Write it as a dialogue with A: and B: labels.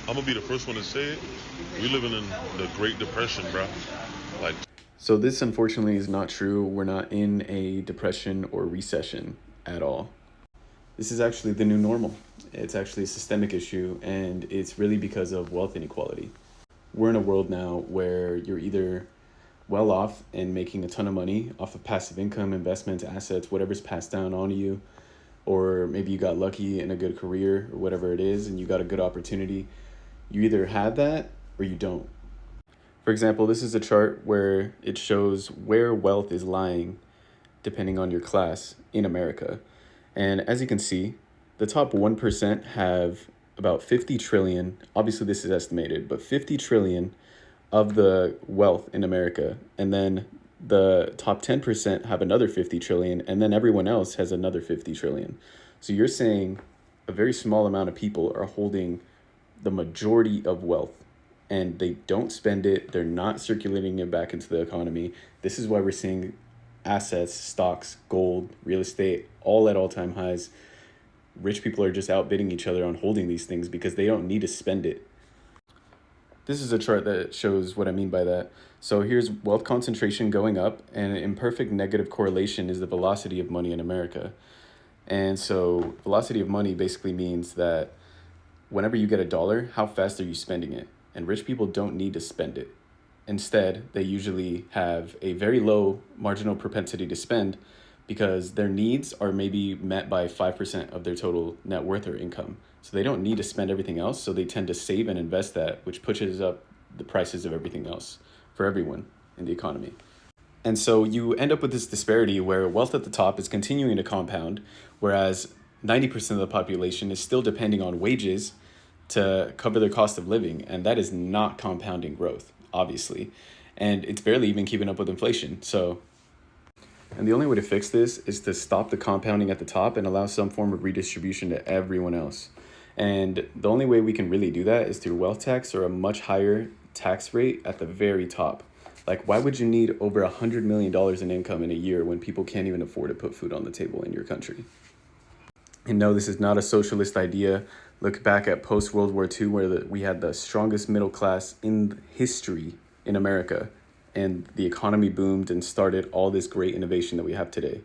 A: I'm gonna be the first one to say it. We living in the Great Depression, bro. Like,
B: So this unfortunately is not true. We're not in a depression or recession at all. This is actually the new normal. It's actually a systemic issue, and it's really because of wealth inequality. We're in a world now where you're either well off and making a ton of money off of passive income, investments, assets, whatever's passed down onto you, or maybe you got lucky in a good career or whatever it is, and you got a good opportunity. You either have that or you don't. For example, this is a chart where it shows where wealth is lying depending on your class in America. And as you can see, the top 1% have about 50 trillion. Obviously, this is estimated, but 50 trillion of the wealth in America. And then the top 10% have another 50 trillion. And then everyone else has another 50 trillion. So you're saying a very small amount of people are holding the majority of wealth and they don't spend it. They're not circulating it back into the economy. This is why we're seeing assets, stocks, gold, real estate, all at all-time highs. Rich people are just outbidding each other on holding these things because they don't need to spend it. This is a chart that shows what I mean by that. So here's wealth concentration going up, and an imperfect negative correlation is the velocity of money in America. And so velocity of money basically means that whenever you get a dollar, how fast are you spending it? And rich people don't need to spend it. Instead, they usually have a very low marginal propensity to spend because their needs are maybe met by 5% of their total net worth or income. So they don't need to spend everything else. So they tend to save and invest that, which pushes up the prices of everything else for everyone in the economy. And so you end up with this disparity where wealth at the top is continuing to compound, whereas 90% of the population is still depending on wages to cover their cost of living. And that is not compounding growth, obviously. And it's barely even keeping up with inflation. And the only way to fix this is to stop the compounding at the top and allow some form of redistribution to everyone else. And the only way we can really do that is through wealth tax or a much higher tax rate at the very top. Like, why would you need over $100 million in income in a year when people can't even afford to put food on the table in your country? And no, this is not a socialist idea. Look back at post-World War II, where we had the strongest middle class in history in America, and the economy boomed and started all this great innovation that we have today.